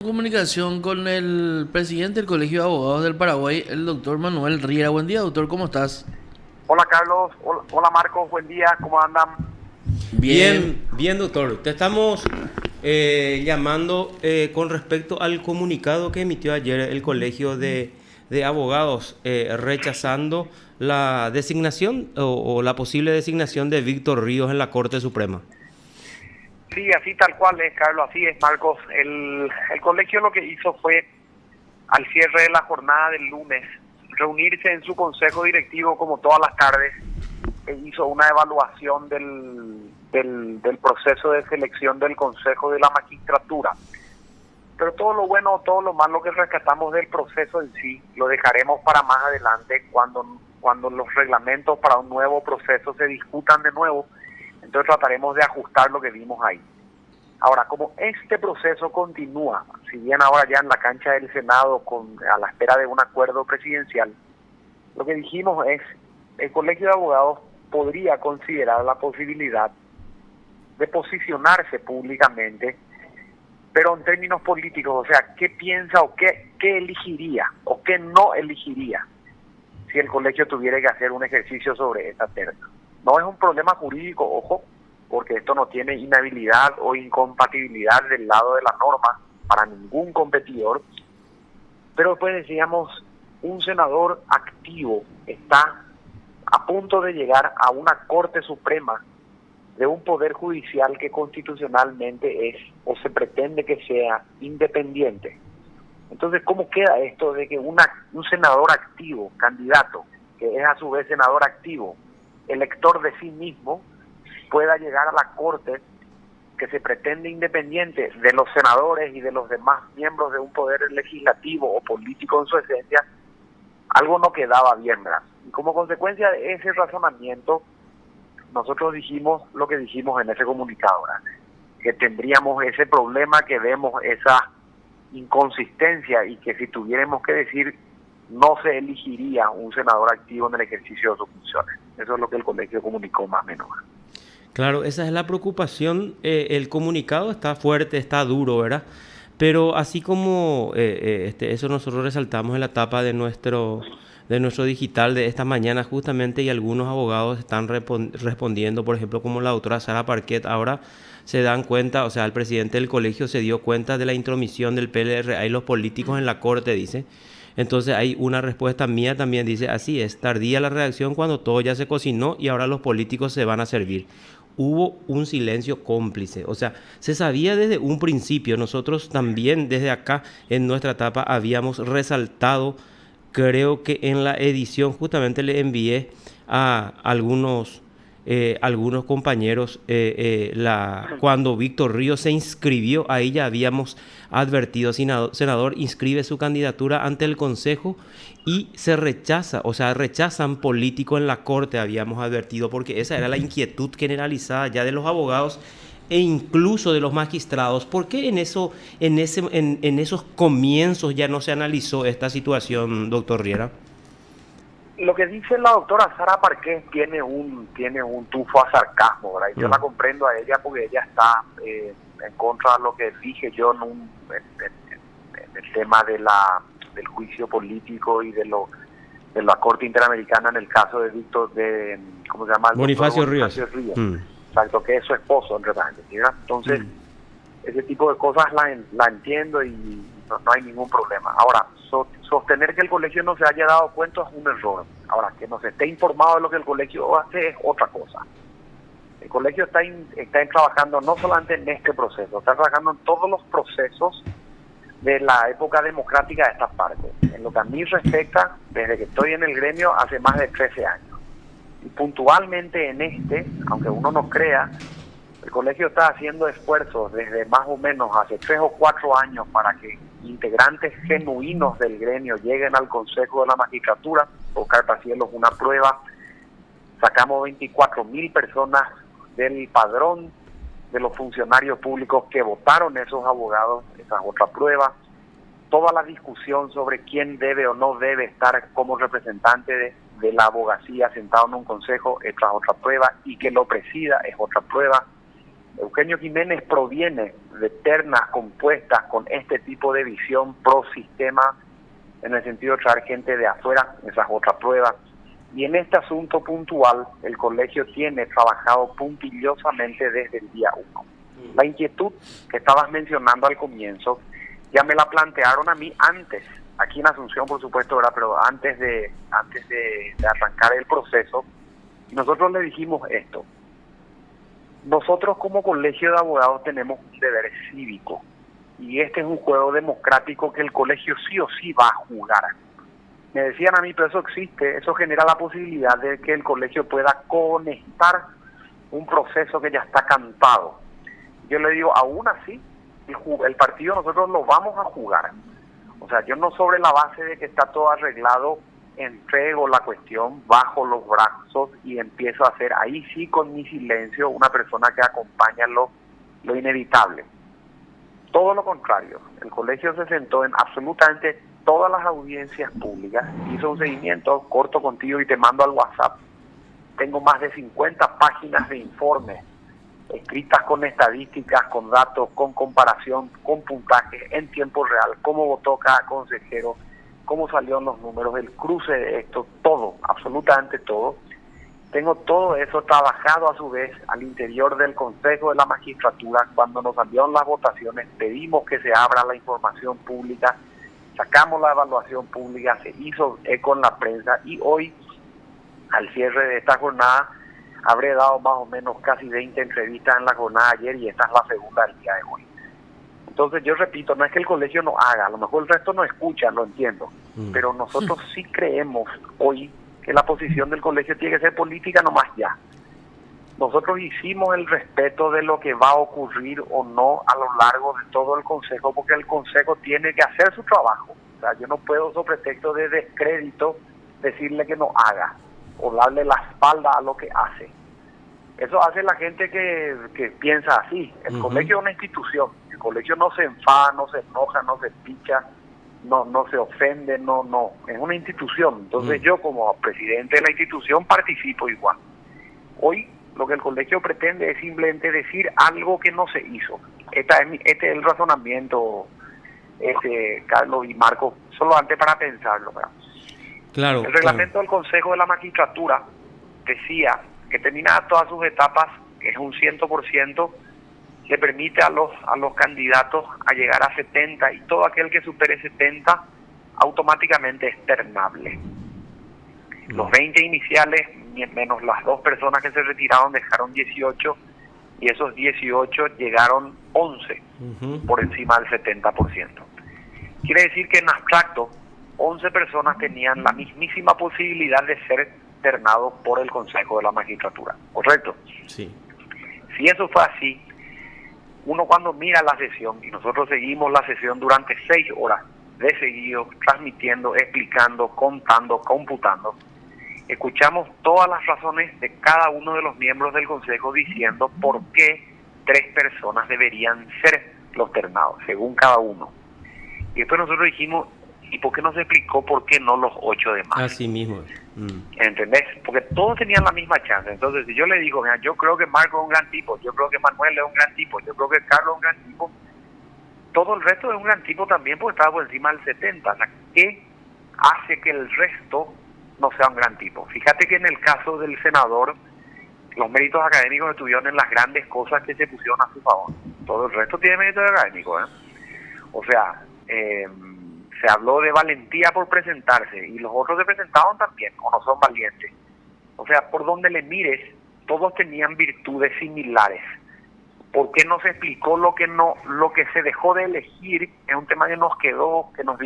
Comunicación con el presidente del Colegio de Abogados del Paraguay, el doctor Manuel Riera. Buen día, doctor, ¿cómo estás? Hola Carlos, hola Marcos, buen día, ¿cómo andan? Bien, Bien, bien, doctor. Te estamos llamando con respecto al comunicado que emitió ayer el Colegio de Abogados rechazando la designación o la posible designación de Víctor Ríos en la Corte Suprema. Sí, así tal cual es, Carlos, así es, Marcos. El colegio lo que hizo fue, al cierre de la jornada del lunes, reunirse en su consejo directivo como todas las tardes e hizo una evaluación del proceso de selección del Consejo de la Magistratura. Pero todo lo bueno, todo lo malo que rescatamos del proceso en sí, lo dejaremos para más adelante cuando los reglamentos para un nuevo proceso se discutan de nuevo. Entonces trataremos de ajustar lo que vimos ahí. Ahora, como este proceso continúa, si bien ahora ya en la cancha del Senado a la espera de un acuerdo presidencial, lo que dijimos es, el Colegio de Abogados podría considerar la posibilidad de posicionarse públicamente, pero en términos políticos, o sea, ¿qué piensa o qué elegiría o qué no elegiría si el colegio tuviera que hacer un ejercicio sobre esa terna? No es un problema jurídico, ojo, porque esto no tiene inhabilidad o incompatibilidad del lado de la norma para ningún competidor, pero pues decíamos, un senador activo está a punto de llegar a una Corte Suprema de un poder judicial que constitucionalmente es o se pretende que sea independiente. Entonces, ¿cómo queda esto de que un senador activo, candidato, que es a su vez senador activo, elector de sí mismo, pueda llegar a la Corte que se pretende independiente de los senadores y de los demás miembros de un poder legislativo o político en su esencia? Algo no quedaba bien, ¿verdad? Y como consecuencia de ese razonamiento, nosotros dijimos lo que dijimos en ese comunicado, ¿verdad? Que tendríamos ese problema, que vemos esa inconsistencia y que si tuviéramos que decir, no se elegiría un senador activo en el ejercicio de sus funciones. Eso es lo que el colegio comunicó más o menos. Claro, esa es la preocupación. El comunicado está fuerte, está duro, ¿verdad? Pero así como eso nosotros resaltamos en la etapa de nuestro digital de esta mañana justamente, y algunos abogados están respondiendo, por ejemplo, como la doctora Sara Parquet, ahora se dan cuenta, o sea, el presidente del colegio se dio cuenta de la intromisión del PLRA y los políticos en la corte, dice. Entonces hay una respuesta mía también, dice, así es, tardía la reacción cuando todo ya se cocinó y ahora los políticos se van a servir. Hubo un silencio cómplice, o sea, se sabía desde un principio. Nosotros también desde acá en nuestra etapa habíamos resaltado, creo que en la edición justamente le envié a algunos compañeros, cuando Víctor Ríos se inscribió, ahí ya habíamos advertido, senador inscribe su candidatura ante el Consejo y se rechaza, o sea, rechazan político en la Corte, habíamos advertido, porque esa era la inquietud generalizada ya de los abogados e incluso de los magistrados. ¿Por qué en esos comienzos ya no se analizó esta situación, doctor Riera? Lo que dice la doctora Sara Parqués tiene un tufo a sarcasmo, ¿verdad? Y yo la Mm. comprendo a ella porque ella está en contra de lo que dije yo en el tema del juicio político y de la Corte Interamericana en el caso de ¿cómo se llama? El doctor Bonifacio Ríos. Bonifacio Ríos, Mm. exacto, que es su esposo, en realidad, ¿verdad? Entonces, Mm. ese tipo de cosas la entiendo y no hay ningún problema. Ahora, sostener que el colegio no se haya dado cuenta es un error. Ahora, que no se esté informado de lo que el colegio hace es otra cosa. El colegio está trabajando no solamente en este proceso, está trabajando en todos los procesos de la época democrática de esta parte. En lo que a mí respecta, desde que estoy en el gremio hace más de 13 años. Y puntualmente en aunque uno no crea, el colegio está haciendo esfuerzos desde más o menos hace 3 o 4 años para que integrantes genuinos del gremio lleguen al Consejo de la Magistratura. Oscar Pacielos una prueba. Sacamos 24.000 personas del padrón de los funcionarios públicos que votaron esos abogados. Esa es otra prueba. Toda la discusión sobre quién debe o no debe estar como representante de la abogacía sentado en un consejo, esta es otra prueba, y que lo presida es otra prueba. Eugenio Jiménez proviene de ternas compuestas con este tipo de visión pro sistema, en el sentido de traer gente de afuera, esa es otra prueba. Y en este asunto puntual, el colegio tiene trabajado puntillosamente desde el día 1. La inquietud que estabas mencionando al comienzo, ya me la plantearon a mí antes, aquí en Asunción por supuesto, ¿verdad? Pero antes de arrancar el proceso, y nosotros le dijimos esto: nosotros como colegio de abogados tenemos un deber cívico, y este es un juego democrático que el colegio sí o sí va a jugar. Me decían a mí, pero eso existe, eso genera la posibilidad de que el colegio pueda conectar un proceso que ya está cantado. Yo le digo, aún así, el partido nosotros lo vamos a jugar. O sea, yo no, sobre la base de que está todo arreglado, entrego la cuestión, bajo los brazos y empiezo a hacer, ahí sí con mi silencio, una persona que acompaña lo inevitable. Todo lo contrario, el colegio se sentó en absolutamente todas las audiencias públicas, hizo un seguimiento, corto contigo y te mando al WhatsApp. Tengo más de 50 páginas de informes, escritas con estadísticas, con datos, con comparación, con puntaje en tiempo real, cómo votó cada consejero, cómo salieron los números, el cruce de esto, todo, absolutamente todo. Tengo todo eso trabajado a su vez al interior del Consejo de la Magistratura. Cuando nos salieron las votaciones, pedimos que se abra la información pública, sacamos la evaluación pública, se hizo eco en la prensa y hoy, al cierre de esta jornada, habré dado más o menos casi 20 entrevistas en la jornada de ayer y esta es la segunda del día de hoy. Entonces yo repito, no es que el colegio no haga, a lo mejor el resto no escucha, lo entiendo, pero nosotros sí creemos hoy que la posición del colegio tiene que ser política nomás ya. Nosotros hicimos el respeto de lo que va a ocurrir o no a lo largo de todo el consejo, porque el consejo tiene que hacer su trabajo. O sea, yo no puedo, sobre pretexto de descrédito, decirle que no haga o darle la espalda a lo que hace. Eso hace la gente que piensa así. El colegio es una institución. El colegio no se enfada, no se enoja, no se picha, no se ofende, no. Es una institución. Entonces yo como presidente de la institución participo igual. Hoy lo que el colegio pretende es simplemente decir algo que no se hizo. Este es el razonamiento, Carlos y Marco, solo antes para pensarlo, ¿verdad? Claro. El reglamento del Consejo de la Magistratura decía que terminadas todas sus etapas, que es un 100%, le permite a los candidatos a llegar a 70 y todo aquel que supere 70 automáticamente es ternable. Los 20 iniciales, menos las 2 personas que se retiraron, dejaron 18 y esos 18 llegaron 11 por encima del 70%. Quiere decir que en abstracto 11 personas tenían la mismísima posibilidad de ser ternados por el Consejo de la Magistratura, ¿correcto? Sí. Si eso fue así, uno cuando mira la sesión, y nosotros seguimos la sesión durante 6 horas de seguido, transmitiendo, explicando, contando, computando, escuchamos todas las razones de cada uno de los miembros del Consejo diciendo por qué 3 personas deberían ser los ternados, según cada uno. Y después nosotros dijimos, ¿y por qué no se explicó por qué no los 8 demás? Así mismo. ¿Entendés? Porque todos tenían la misma chance. Entonces, si yo le digo, mira, yo creo que Marco es un gran tipo, yo creo que Manuel es un gran tipo, yo creo que Carlos es un gran tipo, todo el resto es un gran tipo también porque estaba por encima del 70. O sea, ¿qué hace que el resto no sea un gran tipo? Fíjate que en el caso del senador, los méritos académicos estuvieron en las grandes cosas que se pusieron a su favor. Todo el resto tiene méritos académicos, ¿eh? O sea, se habló de valentía por presentarse y los otros se presentaron también, o no son valientes. O sea, por donde le mires, todos tenían virtudes similares. ¿Por qué no se explicó lo que se dejó de elegir? Es un tema que nos quedó, que nos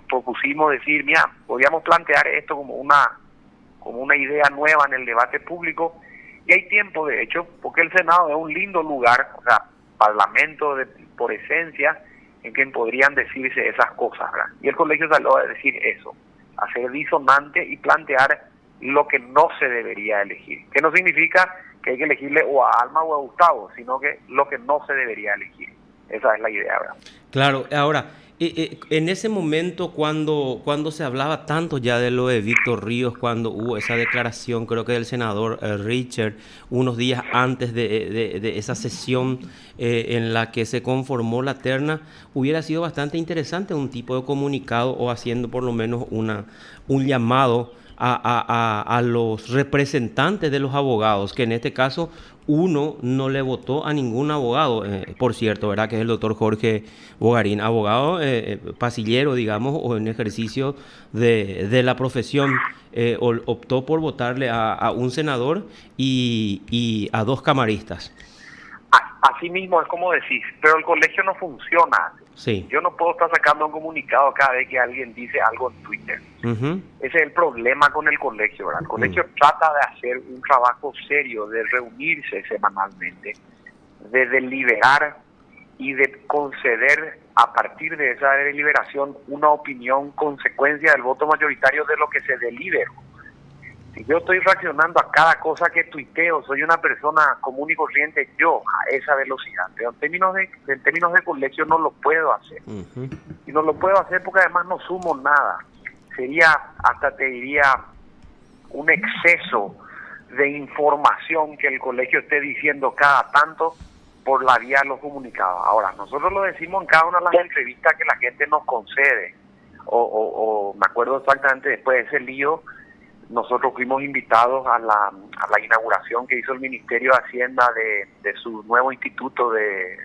propusimos decir, mira, podríamos plantear esto como una idea nueva en el debate público, y hay tiempo de hecho, porque el Senado es un lindo lugar, o sea, parlamento por esencia, en que podrían decirse esas cosas, ¿verdad? Y el colegio salió a decir eso, a ser disonante y plantear lo que no se debería elegir, que no significa que hay que elegirle o a Alma o a Gustavo, sino que lo que no se debería elegir. Esa es la idea, ¿verdad? Claro, ahora, En ese momento, cuando se hablaba tanto ya de lo de Víctor Ríos, cuando hubo esa declaración, creo que del senador Richard, unos días antes de esa sesión en la que se conformó la terna, hubiera sido bastante interesante un tipo de comunicado o haciendo por lo menos un llamado a los representantes de los abogados, que en este caso uno no le votó a ningún abogado, por cierto, ¿verdad? Que es el doctor Jorge Bogarín, abogado pasillero, digamos, o en ejercicio de la profesión, optó por votarle a un senador y a dos camaristas. Así mismo es como decís, pero el colegio no funciona. Sí. Yo no puedo estar sacando un comunicado cada vez que alguien dice algo en Twitter. Uh-huh. Ese es el problema con el colegio, ¿verdad? El colegio trata de hacer un trabajo serio, de reunirse semanalmente, de deliberar y de conceder a partir de esa deliberación una opinión consecuencia del voto mayoritario de lo que se deliberó. Si yo estoy reaccionando a cada cosa que tuiteo, soy una persona común y corriente, yo a esa velocidad, pero en términos de colegio no lo puedo hacer. Uh-huh. Y no lo puedo hacer porque además no sumo nada. Sería, hasta te diría, un exceso de información que el colegio esté diciendo cada tanto por la vía de los comunicados. Ahora, nosotros lo decimos en cada una de las entrevistas que la gente nos concede. O me acuerdo exactamente después de ese lío, nosotros fuimos invitados a la inauguración que hizo el Ministerio de Hacienda de su nuevo instituto de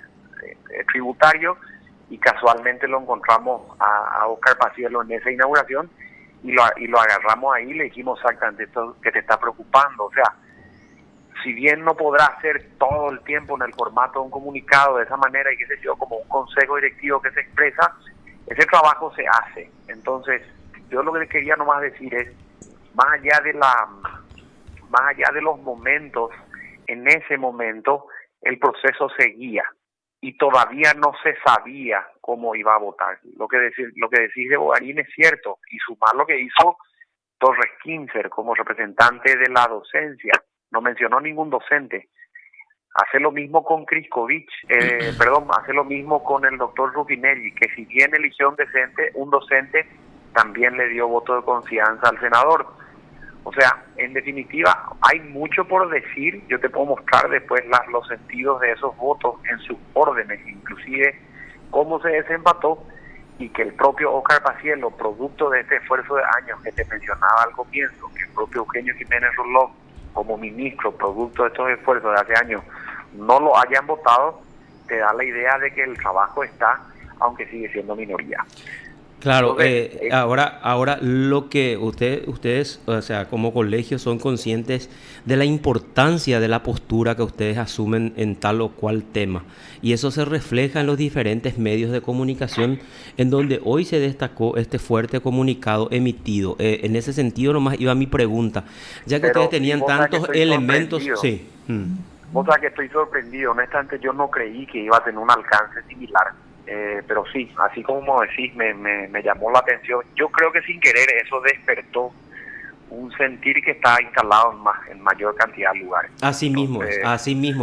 tributario, y casualmente lo encontramos a Óscar Pacielo en esa inauguración y lo agarramos ahí y le dijimos exactamente esto que te está preocupando. O sea, si bien no podrá hacer todo el tiempo en el formato de un comunicado de esa manera y qué sé yo, como un consejo directivo que se expresa, ese trabajo se hace. Entonces, yo lo que quería nomás decir es, más allá de los momentos, en ese momento el proceso seguía y todavía no se sabía cómo iba a votar. Lo que decís de Bogarín es cierto, y sumar lo que hizo Torres Kinzer como representante de la docencia, no mencionó ningún docente. Hace lo mismo con Kriskovich, hace lo mismo con el doctor Ruffinelli, que si bien eligió un docente, también le dio voto de confianza al senador. O sea, en definitiva, hay mucho por decir. Yo te puedo mostrar después los sentidos de esos votos en sus órdenes, inclusive cómo se desempató, y que el propio Óscar Pacielo, producto de este esfuerzo de años que te mencionaba al comienzo, que el propio Eugenio Jiménez Rolón, como ministro, producto de estos esfuerzos de hace años, no lo hayan votado, te da la idea de que el trabajo está, aunque sigue siendo minoría. Claro, ahora lo que ustedes, o sea, como colegio son conscientes de la importancia de la postura que ustedes asumen en tal o cual tema. Y eso se refleja en los diferentes medios de comunicación en donde hoy se destacó este fuerte comunicado emitido. En ese sentido nomás iba mi pregunta, ya que ustedes tenían tantos elementos... Sí. Vos sabés que estoy sorprendido, honestamente yo no creí que iba a tener un alcance similar. Pero sí, así como decís, me llamó la atención. Yo creo que sin querer eso despertó un sentir que está instalado en mayor cantidad de lugares. Así mismo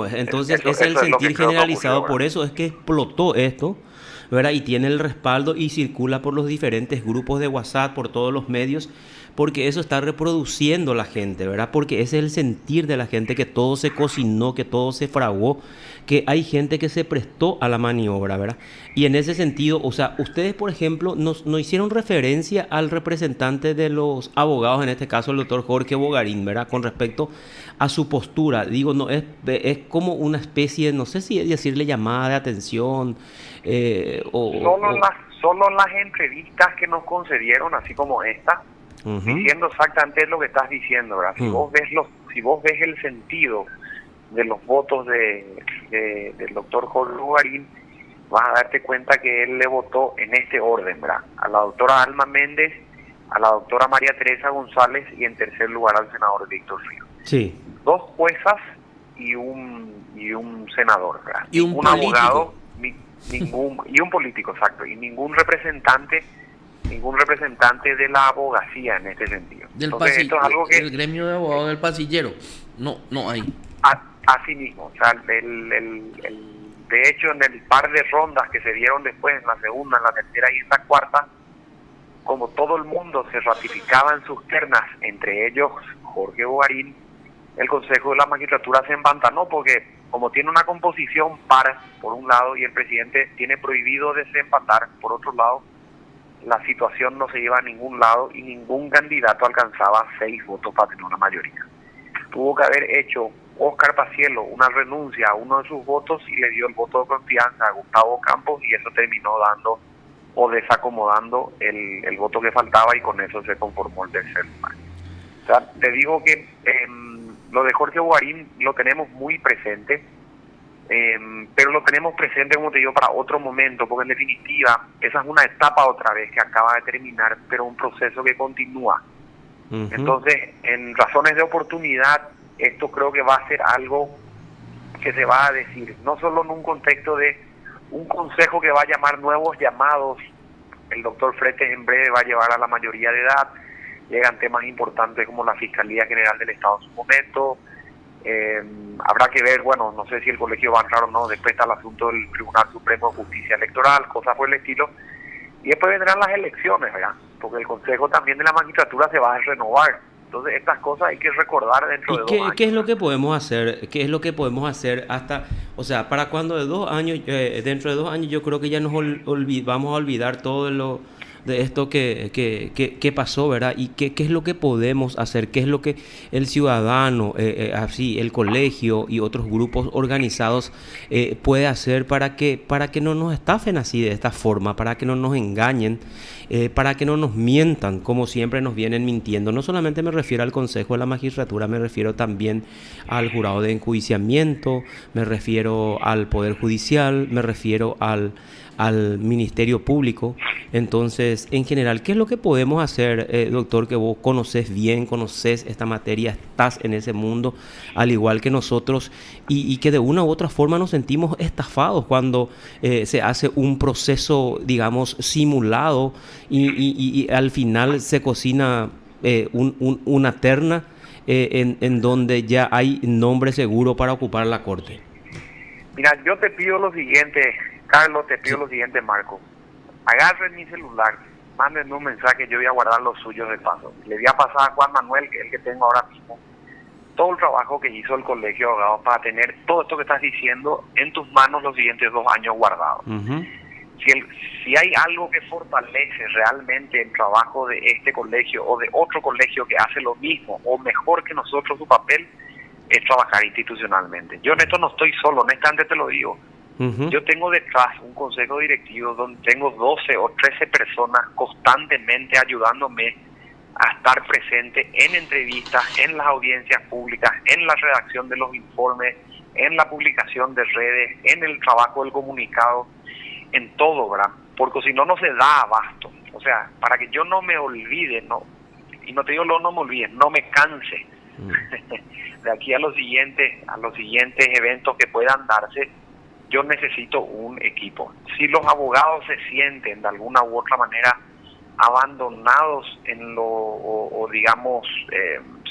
es. Entonces es el sentir generalizado, por eso es que explotó esto, ¿verdad? Y tiene el respaldo y circula por los diferentes grupos de WhatsApp, por todos los medios, porque eso está reproduciendo la gente, ¿verdad? Porque ese es el sentir de la gente, que todo se cocinó, que todo se fraguó, que hay gente que se prestó a la maniobra, ¿verdad? Y en ese sentido, o sea, ustedes, por ejemplo, no hicieron referencia al representante de los abogados, en este caso el doctor Jorge Bogarín, ¿verdad? Con respecto a su postura. Digo, no es como una especie, no sé si decirle llamada de atención. Solo las entrevistas que nos concedieron, así como esta, diciendo exactamente lo que estás diciendo, ¿verdad? Si vos ves el sentido de los votos del doctor Jorge Bogarín, vas a darte cuenta que él le votó en este orden, ¿verdad? A la doctora Alma Méndez, a la doctora María Teresa González y en tercer lugar al senador Víctor Ríos. Sí. 2 juezas y un senador, ¿verdad? Y un abogado, y un político, exacto, y ningún representante de la abogacía en este sentido. Entonces, esto es algo que el gremio de abogados del pasillero no hay. Así mismo, o sea, De hecho, en el par de rondas que se dieron después, en la segunda, en la tercera y en la cuarta, como todo el mundo se ratificaba en sus ternas, entre ellos Jorge Bogarín, el Consejo de la Magistratura se empantanó porque como tiene una composición par, por un lado, y el presidente tiene prohibido desempatar, por otro lado, la situación no se iba a ningún lado y ningún candidato alcanzaba 6 votos para tener una mayoría. Tuvo que haber hecho Óscar Paciello una renuncia a uno de sus votos y le dio el voto de confianza a Gustavo Campos y eso terminó dando o desacomodando el voto que faltaba y con eso se conformó el tercer lugar. O sea, te digo que lo de Jorge Bogarín lo tenemos muy presente, pero lo tenemos presente, como te digo, para otro momento, porque en definitiva esa es una etapa otra vez que acaba de terminar, pero un proceso que continúa. Uh-huh. Entonces, en razones de oportunidad, esto creo que va a ser algo que se va a decir, no solo en un contexto de un consejo que va a llamar nuevos llamados, el doctor Fretes en breve va a llevar a la mayoría de edad, llegan temas importantes como la Fiscalía General del Estado en su momento, habrá que ver, bueno, no sé si el colegio va a entrar o no, después está el asunto del Tribunal Supremo de Justicia Electoral, cosas por el estilo, y después vendrán las elecciones, ¿verdad? Porque el Consejo también de la Magistratura se va a renovar. Entonces estas cosas hay que recordar dentro de 2 años. ¿Qué es lo que podemos hacer? ¿Qué es lo que podemos hacer hasta, o sea, para cuando de 2 años, dentro de 2 años yo creo que ya nos vamos a olvidar todo lo de esto que pasó, ¿verdad? Y qué es lo que podemos hacer, qué es lo que el ciudadano, así el colegio y otros grupos organizados puede hacer para que no nos estafen así de esta forma, para que no nos engañen, para que no nos mientan como siempre nos vienen mintiendo. No solamente me refiero al Consejo de la Magistratura, me refiero también al jurado de enjuiciamiento, me refiero al Poder Judicial, me refiero al Ministerio Público. Entonces, en general, ¿qué es lo que podemos hacer, doctor, que vos conoces esta materia, estás en ese mundo, al igual que nosotros, y que de una u otra forma nos sentimos estafados cuando se hace un proceso, digamos, simulado y al final se cocina una terna en donde ya hay nombre seguro para ocupar la corte? Mira, yo te pido lo siguiente, Carlos, te pido lo siguiente, Marco. Agarren mi celular, mándenme un mensaje, yo voy a guardar los suyos de paso. Le voy a pasar a Juan Manuel, que es el que tengo ahora mismo, todo el trabajo que hizo el Colegio de Abogados para tener todo esto que estás diciendo en tus manos los siguientes 2 años guardados. Uh-huh. Si hay algo que fortalece realmente el trabajo de este colegio o de otro colegio que hace lo mismo o mejor que nosotros su papel, es trabajar institucionalmente. Yo en esto no estoy solo, honestamente te lo digo. Uh-huh. Yo tengo detrás un consejo directivo donde tengo 12 o 13 personas constantemente ayudándome a estar presente en entrevistas, en las audiencias públicas, en la redacción de los informes, en la publicación de redes, en el trabajo del comunicado, en todo, ¿verdad? Porque si no, no se da abasto. O sea, para que yo no me olvide, no, y no te digo no me olvide, no me canse de aquí a los siguientes eventos que puedan darse, yo necesito un equipo. Si los abogados se sienten de alguna u otra manera abandonados en o digamos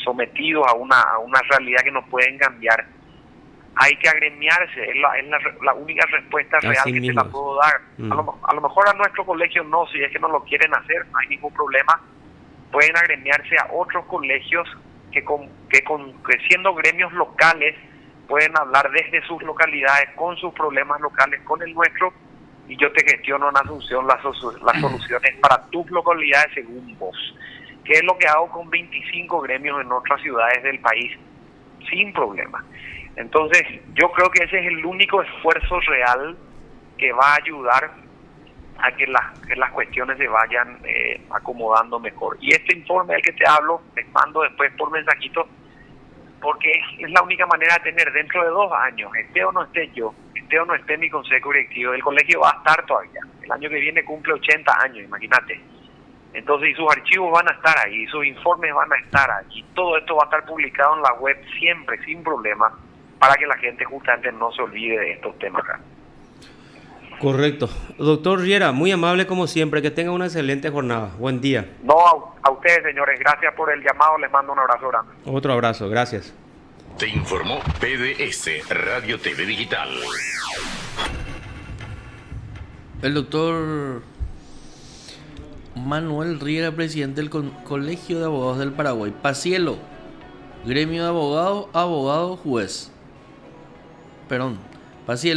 sometidos a una realidad que no pueden cambiar, hay que agremiarse, es la única respuesta real que te la puedo dar. A lo mejor a nuestro colegio no, si es que no lo quieren hacer, no hay ningún problema, pueden agremiarse a otros colegios que siendo gremios locales pueden hablar desde sus localidades, con sus problemas locales, con el nuestro, y yo te gestiono en Asunción las soluciones para tus localidades según vos, que es lo que hago con 25 gremios en otras ciudades del país, sin problema. Entonces, yo creo que ese es el único esfuerzo real que va a ayudar a que las cuestiones se vayan acomodando mejor. Y este informe del que te hablo, les mando después por mensajito, porque es la única manera de tener dentro de 2 años, esté o no esté yo, esté o no esté mi consejo directivo, el colegio va a estar todavía. El año que viene cumple 80 años, imagínate. Entonces, y sus archivos van a estar ahí, y sus informes van a estar ahí. Todo esto va a estar publicado en la web siempre, sin problema, para que la gente justamente no se olvide de estos temas. Correcto. Doctor Riera, muy amable como siempre, que tenga una excelente jornada. Buen día. No, a ustedes, señores, gracias por el llamado, les mando un abrazo grande. Otro abrazo, gracias. Te informó PDS Radio TV Digital. El doctor Manuel Riera, presidente del Colegio de Abogados del Paraguay. Pacielo, gremio de abogados, abogado, juez. Perdón, Pacielo.